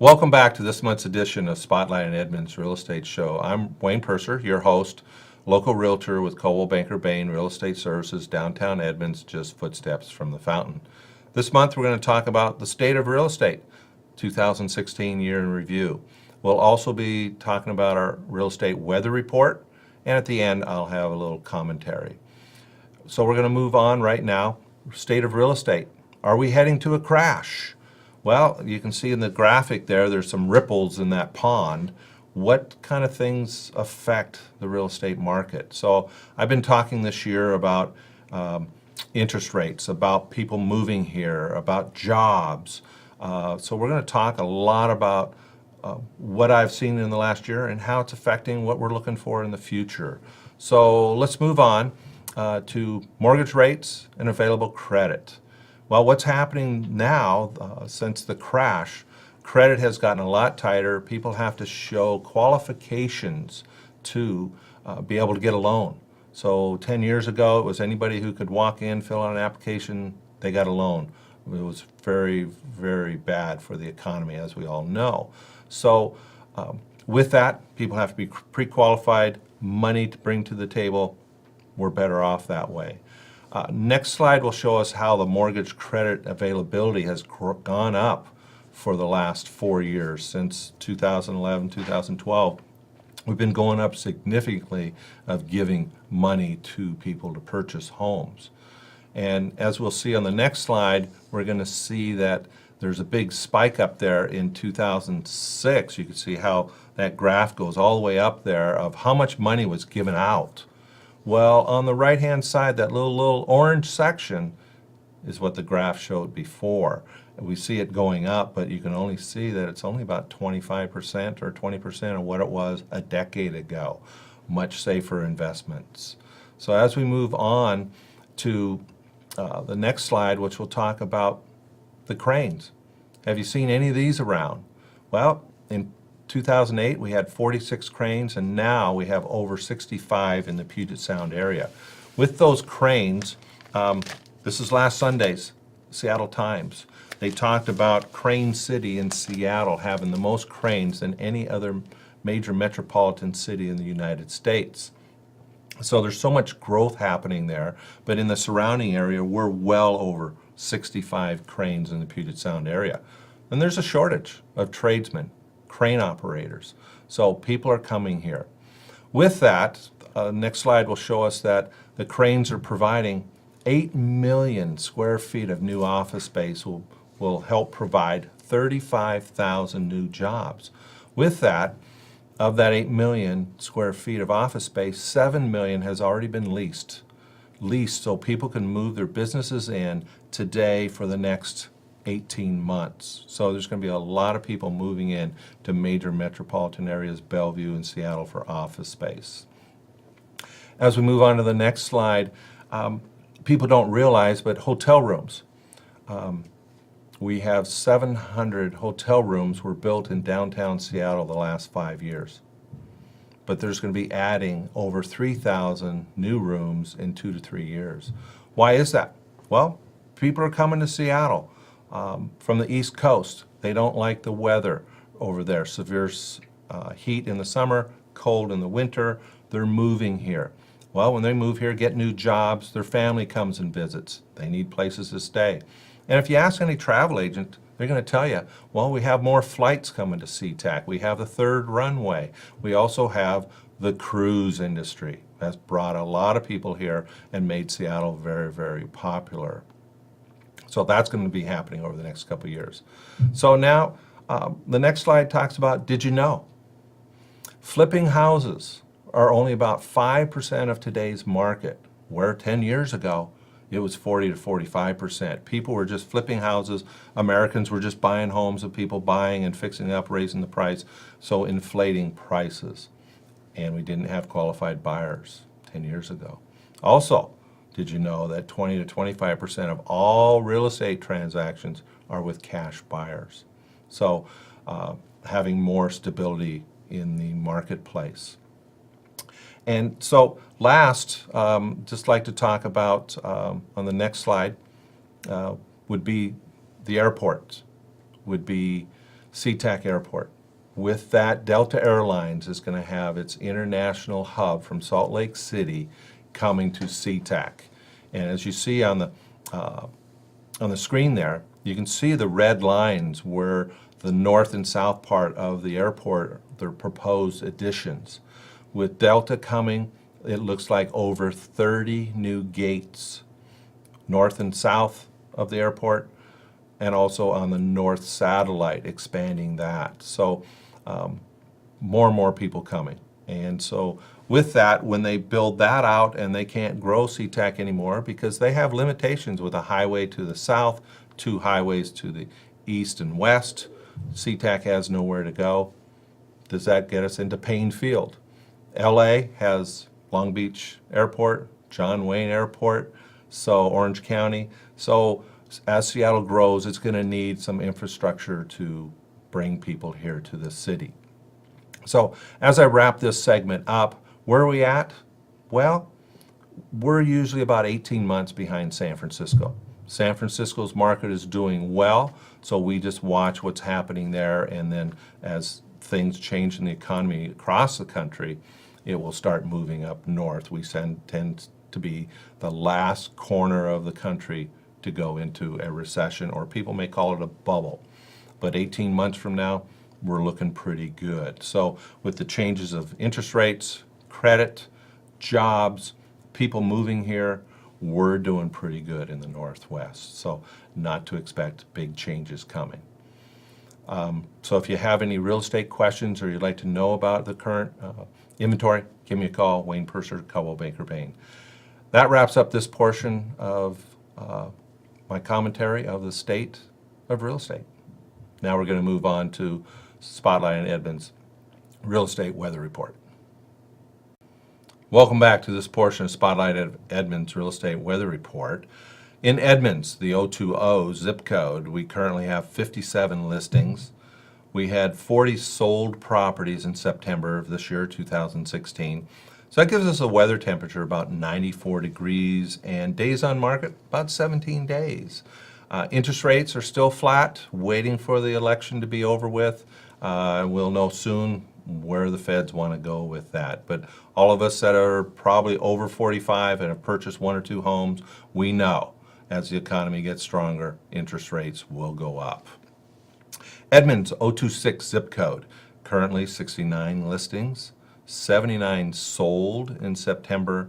Welcome back to this month's edition of Spotlight in Edmonds Real Estate Show. I'm Wayne Purser, your host, local realtor with Coldwell Banker Bain Real Estate Services, downtown Edmonds, just footsteps from the fountain. This month we're going to talk about the state of real estate, 2016 year in review. We'll also be talking about our real estate weather report, and at the end I'll have a little commentary. So we're going to move on right now. State of real estate. Are we heading to a crash? Well, you can see in the graphic there's some ripples in that pond. What kind of things affect the real estate market? So I've been talking this year about interest rates, about people moving here, about jobs. So we're going to talk a lot about what I've seen in the last year and how it's affecting what we're looking for in the future. So let's move on to mortgage rates and available credit. Well, what's happening now since the crash, credit has gotten a lot tighter. People have to show qualifications to be able to get a loan. So 10 years ago, it was anybody who could walk in, fill out an application, they got a loan. It was very, very bad for the economy, as we all know. So with that, people have to be pre-qualified, money to bring to the table. We're better off that way. Next slide will show us how the mortgage credit availability has gone up for the last 4 years. Since 2011, 2012, we've been going up significantly of giving money to people to purchase homes. And as we'll see on the next slide, we're going to see that there's a big spike up there in 2006. You can see how that graph goes all the way up there of how much money was given out. Well, on the right-hand side, that little orange section is what the graph showed before. We see it going up, but you can only see that it's only about 25% or 20% of what it was a decade ago. Much safer investments. So as we move on to the next slide, which will talk about the cranes. Have you seen any of these around? Well, in 2008, we had 46 cranes, and now we have over 65 in the Puget Sound area. With those cranes, this is last Sunday's Seattle Times. They talked about Crane City in Seattle having the most cranes than any other major metropolitan city in the United States. So there's so much growth happening there, but in the surrounding area, we're well over 65 cranes in the Puget Sound area. And there's a shortage of tradesmen, crane operators. So people are coming here. With that, next slide will show us that the cranes are providing 8 million square feet of new office space will help provide 35,000 new jobs. With that, of that 8 million square feet of office space, 7 million has already been leased so people can move their businesses in today for the next 18 months. So there's going to be a lot of people moving in to major metropolitan areas, Bellevue and Seattle, for office space. As we move on to the next slide, people don't realize, but hotel rooms. We have 700 hotel rooms were built in downtown Seattle the last 5 years. But there's going to be adding over 3,000 new rooms in 2 to 3 years. Why is that? Well, people are coming to Seattle. From the East Coast. They don't like the weather over there. Severe heat in the summer, cold in the winter. They're moving here. Well, when they move here, get new jobs, their family comes and visits. They need places to stay. And if you ask any travel agent, they're going to tell you, well, we have more flights coming to SeaTac. We have the third runway. We also have the cruise industry. That's brought a lot of people here and made Seattle very, very popular. So that's going to be happening over the next couple of years. So now, the next slide talks about, did you know? Flipping houses are only about 5% of today's market, where 10 years ago, it was 40 to 45%. People were just flipping houses. Americans were just buying homes of people buying and fixing up, raising the price, so inflating prices. And we didn't have qualified buyers 10 years ago. Also, did you know that 20 to 25% of all real estate transactions are with cash buyers? So having more stability in the marketplace. And so last, just like to talk about on the next slide would be the airports, would be SeaTac Airport. With that, Delta Airlines is going to have its international hub from Salt Lake City coming to SeaTac. And as you see on the screen there, you can see the red lines where the north and south part of the airport, their proposed additions. With Delta coming, it looks like over 30 new gates, north and south of the airport, and also on the north satellite, expanding that. So more and more people coming. And so with that, when they build that out, and they can't grow SeaTac anymore because they have limitations with a highway to the south, 2 highways to the east and west, SeaTac has nowhere to go. Does that get us into Payne Field? LA has Long Beach Airport, John Wayne Airport, so Orange County. So as Seattle grows, it's going to need some infrastructure to bring people here to the city. So as I wrap this segment up, where are we at? Well, we're usually about 18 months behind San Francisco. San Francisco's market is doing well, so we just watch what's happening there, and then as things change in the economy across the country, it will start moving up north. We tend to be the last corner of the country to go into a recession, or people may call it a bubble. But 18 months from now, we're looking pretty good. So with the changes of interest rates, credit, jobs, people moving here, we're doing pretty good in the Northwest. So not to expect big changes coming. So if you have any real estate questions, or you'd like to know about the current inventory, give me a call, Wayne Purser, Coldwell Banker Bain. That wraps up this portion of my commentary of the state of real estate. Now we're going to move on to Spotlight on Edmonds Real Estate Weather Report. Welcome back to this portion of Spotlight at Edmonds Real Estate Weather Report. In Edmonds, the 020 zip code, we currently have 57 listings. We had 40 sold properties in September of this year, 2016. So that gives us a weather temperature about 94 degrees and days on market about 17 days. Interest rates are still flat, waiting for the election to be over with. We'll know soon where the feds want to go with that. But all of us that are probably over 45 and have purchased 1 or 2 homes, we know as the economy gets stronger, interest rates will go up. Edmonds 026 zip code, currently 69 listings, 79 sold in September,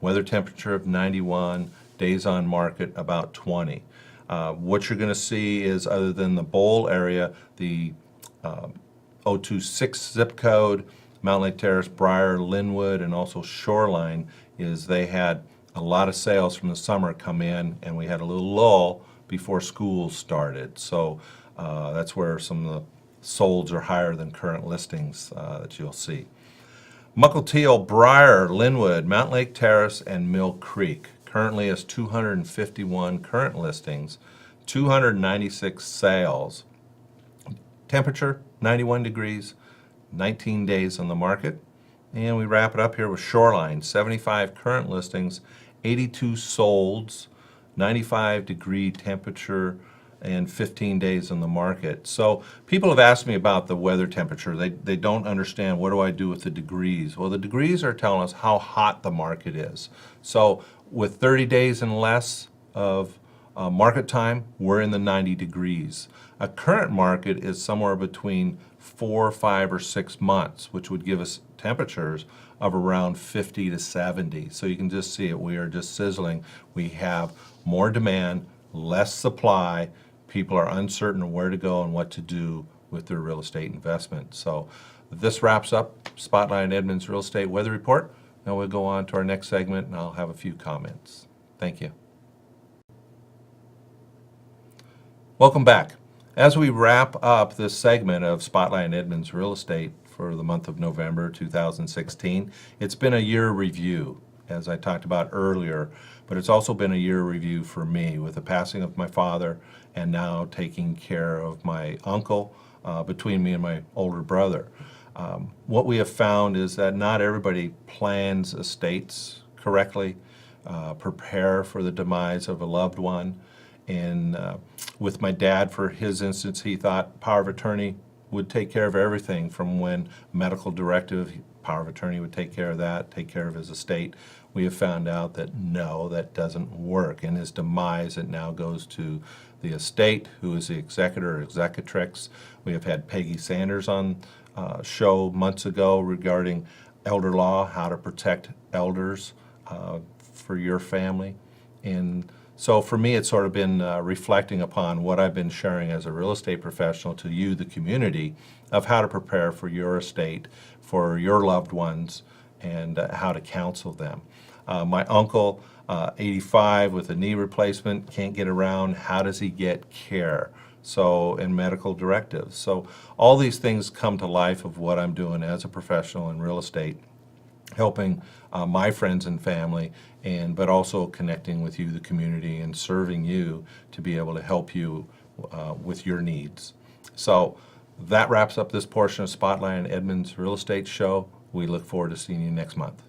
weather temperature of 91, days on market about 20. What you're going to see is, other than the Bowl area, the 026 zip code, Mountain Lake Terrace, Briar, Linwood, and also Shoreline, is they had a lot of sales from the summer come in, and we had a little lull before school started. So that's where some of the solds are higher than current listings that you'll see. Mukilteo, Briar, Linwood, Mountain Lake Terrace, and Mill Creek currently has 251 current listings, 296 sales. Temperature 91 degrees, 19 days on the market. And we wrap it up here with Shoreline, 75 current listings, 82 solds, 95 degree temperature, and 15 days on the market. So people have asked me about the weather temperature. They don't understand, what do I do with the degrees? Well, the degrees are telling us how hot the market is. So with 30 days and less of market time, we're in the 90 degrees. A current market is somewhere between 4, 5, or 6 months, which would give us temperatures of around 50 to 70. So you can just see it. We are just sizzling. We have more demand, less supply. People are uncertain of where to go and what to do with their real estate investment. So this wraps up Spotlight on Edmonds Real Estate Weather Report. Now we'll go on to our next segment, and I'll have a few comments. Thank you. Welcome back. As we wrap up this segment of Spotlight on Edmonds Real Estate for the month of November 2016, it's been a year review, as I talked about earlier, but it's also been a year review for me with the passing of my father, and now taking care of my uncle, between me and my older brother. What we have found is that not everybody plans estates correctly, prepare for the demise of a loved one, And with my dad, for his instance, he thought power of attorney would take care of everything from when medical directive, power of attorney would take care of that, take care of his estate. We have found out that no, that doesn't work. In his demise, it now goes to the estate, who is the executor or executrix. We have had Peggy Sanders on show months ago regarding elder law, how to protect elders for your family. And so for me, it's sort of been reflecting upon what I've been sharing as a real estate professional to you, the community, of how to prepare for your estate, for your loved ones, and how to counsel them. My uncle, 85, with a knee replacement, can't get around. How does he get care? So, and medical directives. So all these things come to life of what I'm doing as a professional in real estate, helping my friends and family, but also connecting with you, the community, and serving you to be able to help you with your needs. So that wraps up this portion of Spotlight on Edmonds Real Estate Show. We look forward to seeing you next month.